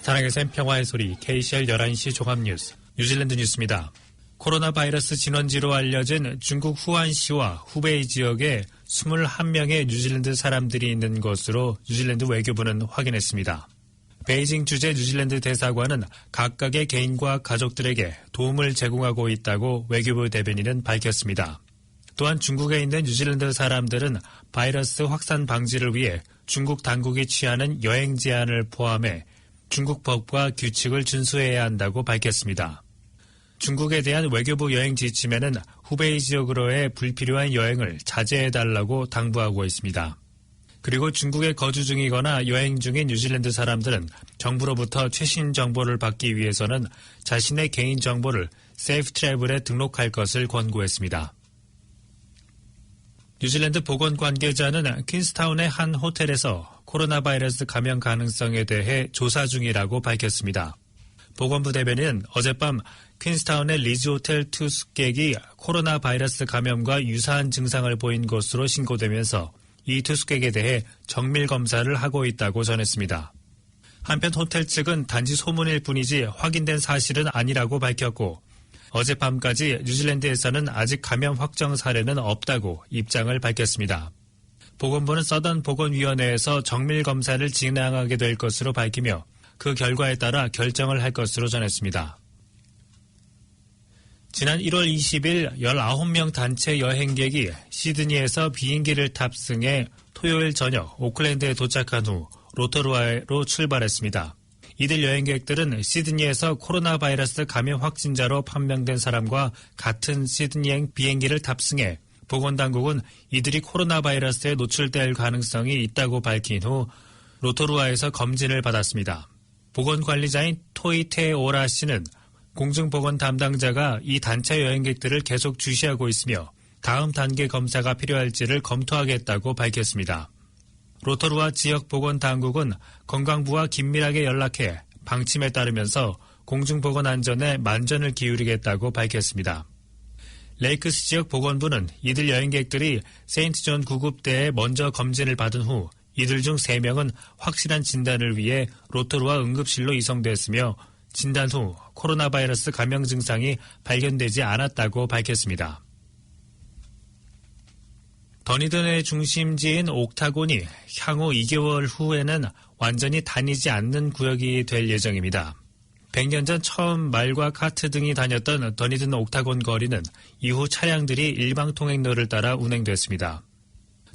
사랑의 샘 평화의 소리 KCL 11시 종합뉴스 뉴질랜드 뉴스입니다. 코로나 바이러스 진원지로 알려진 중국 후안시와 후베이 지역에 21명의 뉴질랜드 사람들이 있는 것으로 뉴질랜드 외교부는 확인했습니다. 베이징 주재 뉴질랜드 대사관은 각각의 개인과 가족들에게 도움을 제공하고 있다고 외교부 대변인은 밝혔습니다. 또한 중국에 있는 뉴질랜드 사람들은 바이러스 확산 방지를 위해 중국 당국이 취하는 여행 제한을 포함해 중국 법과 규칙을 준수해야 한다고 밝혔습니다. 중국에 대한 외교부 여행 지침에는 후베이 지역으로의 불필요한 여행을 자제해달라고 당부하고 있습니다. 그리고 중국에 거주 중이거나 여행 중인 뉴질랜드 사람들은 정부로부터 최신 정보를 받기 위해서는 자신의 개인 정보를 세이프 트래블에 등록할 것을 권고했습니다. 뉴질랜드 보건 관계자는 퀸스타운의 한 호텔에서 코로나 바이러스 감염 가능성에 대해 조사 중이라고 밝혔습니다. 보건부 대변인은 어젯밤 퀸스타운의 리즈 호텔 투숙객이 코로나 바이러스 감염과 유사한 증상을 보인 것으로 신고되면서 이 투숙객에 대해 정밀 검사를 하고 있다고 전했습니다. 한편 호텔 측은 단지 소문일 뿐이지 확인된 사실은 아니라고 밝혔고 어젯밤까지 뉴질랜드에서는 아직 감염 확정 사례는 없다고 입장을 밝혔습니다. 보건부는 서던 보건위원회에서 정밀 검사를 진행하게 될 것으로 밝히며 그 결과에 따라 결정을 할 것으로 전했습니다. 지난 1월 20일 19명 단체 여행객이 시드니에서 비행기를 탑승해 토요일 저녁 오클랜드에 도착한 후 로토루아로 출발했습니다. 이들 여행객들은 시드니에서 코로나 바이러스 감염 확진자로 판명된 사람과 같은 시드니행 비행기를 탑승해 보건당국은 이들이 코로나 바이러스에 노출될 가능성이 있다고 밝힌 후 로토루아에서 검진을 받았습니다. 보건관리자인 토이테오라 씨는 공중보건 담당자가 이 단체 여행객들을 계속 주시하고 있으며 다음 단계 검사가 필요할지를 검토하겠다고 밝혔습니다. 로토루아 지역보건당국은 건강부와 긴밀하게 연락해 방침에 따르면서 공중보건 안전에 만전을 기울이겠다고 밝혔습니다. 레이크스 지역 보건부는 이들 여행객들이 세인트존 구급대에 먼저 검진을 받은 후 이들 중 3명은 확실한 진단을 위해 로토루아 응급실로 이송됐으며 진단 후 코로나 바이러스 감염 증상이 발견되지 않았다고 밝혔습니다. 더니든의 중심지인 옥타곤이 향후 2개월 후에는 완전히 다니지 않는 구역이 될 예정입니다. 100년 전 처음 말과 카트 등이 다녔던 더니든 옥타곤 거리는 이후 차량들이 일방 통행로를 따라 운행됐습니다.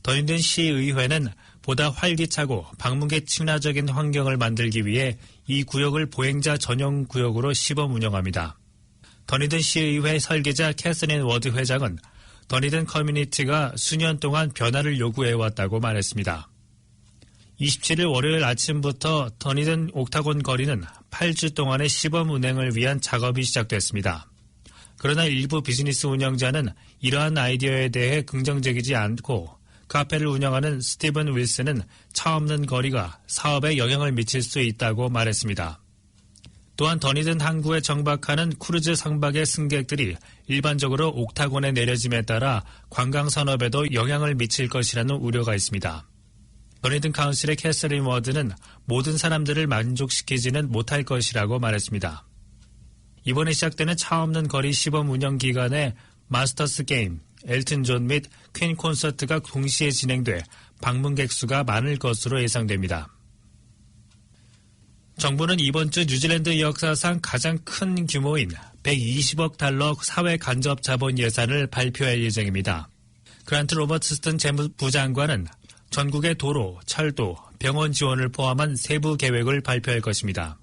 더니든 시의회는 보다 활기차고 방문객 친화적인 환경을 만들기 위해 이 구역을 보행자 전용 구역으로 시범 운영합니다. 더니든 시의회 설계자 캐서린 워드 회장은 더니든 커뮤니티가 수년 동안 변화를 요구해왔다고 말했습니다. 27일 월요일 아침부터 더니든 옥타곤 거리는 8주 동안의 시범 운행을 위한 작업이 시작됐습니다. 그러나 일부 비즈니스 운영자는 이러한 아이디어에 대해 긍정적이지 않고 카페를 운영하는 스티븐 윌슨은 차 없는 거리가 사업에 영향을 미칠 수 있다고 말했습니다. 또한 더니든 항구에 정박하는 크루즈 상박의 승객들이 일반적으로 옥타곤에 내려짐에 따라 관광 산업에도 영향을 미칠 것이라는 우려가 있습니다. 더니든 카운슬의 캐서린 워드는 모든 사람들을 만족시키지는 못할 것이라고 말했습니다. 이번에 시작되는 차 없는 거리 시범 운영 기간에 마스터스 게임, 엘튼 존 및 퀸 콘서트가 동시에 진행돼 방문객 수가 많을 것으로 예상됩니다. 정부는 이번 주 뉴질랜드 역사상 가장 큰 규모인 120억 달러 사회 간접 자본 예산을 발표할 예정입니다. 그란트 로버트스턴 재무부 장관은 전국의 도로, 철도, 병원 지원을 포함한 세부 계획을 발표할 것입니다.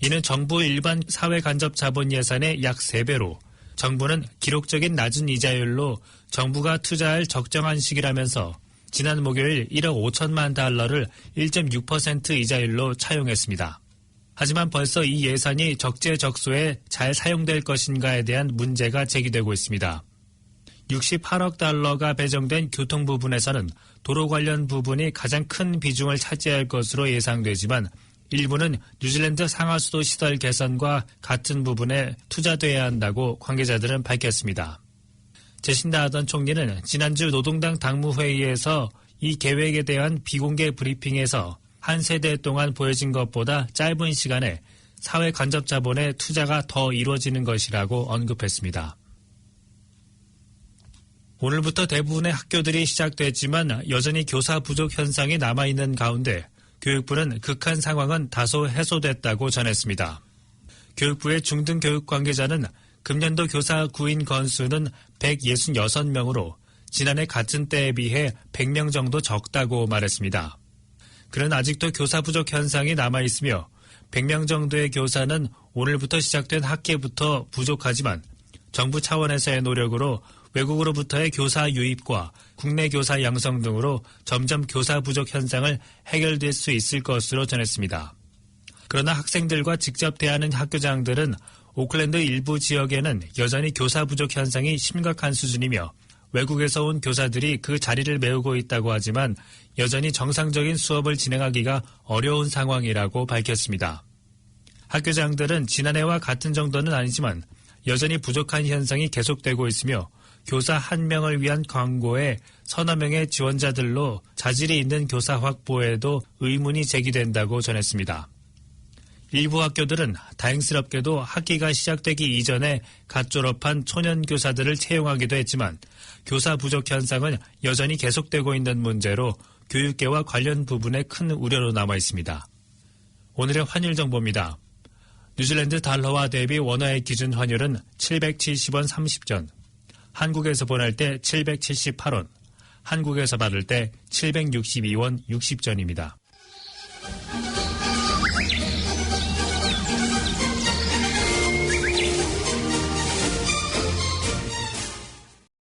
이는 정부 일반 사회 간접 자본 예산의 약 3배로 정부는 기록적인 낮은 이자율로 정부가 투자할 적정한 시기라면서 지난 목요일 1억 5천만 달러를 1.6% 이자율로 차용했습니다. 하지만 벌써 이 예산이 적재적소에 잘 사용될 것인가에 대한 문제가 제기되고 있습니다. 68억 달러가 배정된 교통 부분에서는 도로 관련 부분이 가장 큰 비중을 차지할 것으로 예상되지만 일부는 뉴질랜드 상하수도 시설 개선과 같은 부분에 투자돼야 한다고 관계자들은 밝혔습니다. 제신다 아던 총리는 지난주 노동당 당무회의에서 이 계획에 대한 비공개 브리핑에서 한 세대 동안 보여진 것보다 짧은 시간에 사회 간접 자본의 투자가 더 이루어지는 것이라고 언급했습니다. 오늘부터 대부분의 학교들이 시작됐지만 여전히 교사 부족 현상이 남아있는 가운데 교육부는 극한 상황은 다소 해소됐다고 전했습니다. 교육부의 중등 교육 관계자는 금년도 교사 구인 건수는 166명으로 지난해 같은 때에 비해 100명 정도 적다고 말했습니다. 그는 아직도 교사 부족 현상이 남아있으며 100명 정도의 교사는 오늘부터 시작된 학기부터 부족하지만 정부 차원에서의 노력으로 외국으로부터의 교사 유입과 국내 교사 양성 등으로 점점 교사 부족 현상을 해결될 수 있을 것으로 전했습니다. 그러나 학생들과 직접 대하는 학교장들은 오클랜드 일부 지역에는 여전히 교사 부족 현상이 심각한 수준이며 외국에서 온 교사들이 그 자리를 메우고 있다고 하지만 여전히 정상적인 수업을 진행하기가 어려운 상황이라고 밝혔습니다. 학교장들은 지난해와 같은 정도는 아니지만 여전히 부족한 현상이 계속되고 있으며 교사 1명을 위한 광고에 서너 명의 지원자들로 자질이 있는 교사 확보에도 의문이 제기된다고 전했습니다. 일부 학교들은 다행스럽게도 학기가 시작되기 이전에 갓 졸업한 초년 교사들을 채용하기도 했지만 교사 부족 현상은 여전히 계속되고 있는 문제로 교육계와 관련 부분에 큰 우려로 남아 있습니다. 오늘의 환율 정보입니다. 뉴질랜드 달러와 대비 원화의 기준 환율은 770원 30전, 한국에서 보낼 때 778원, 한국에서 받을 때 762원 60전입니다.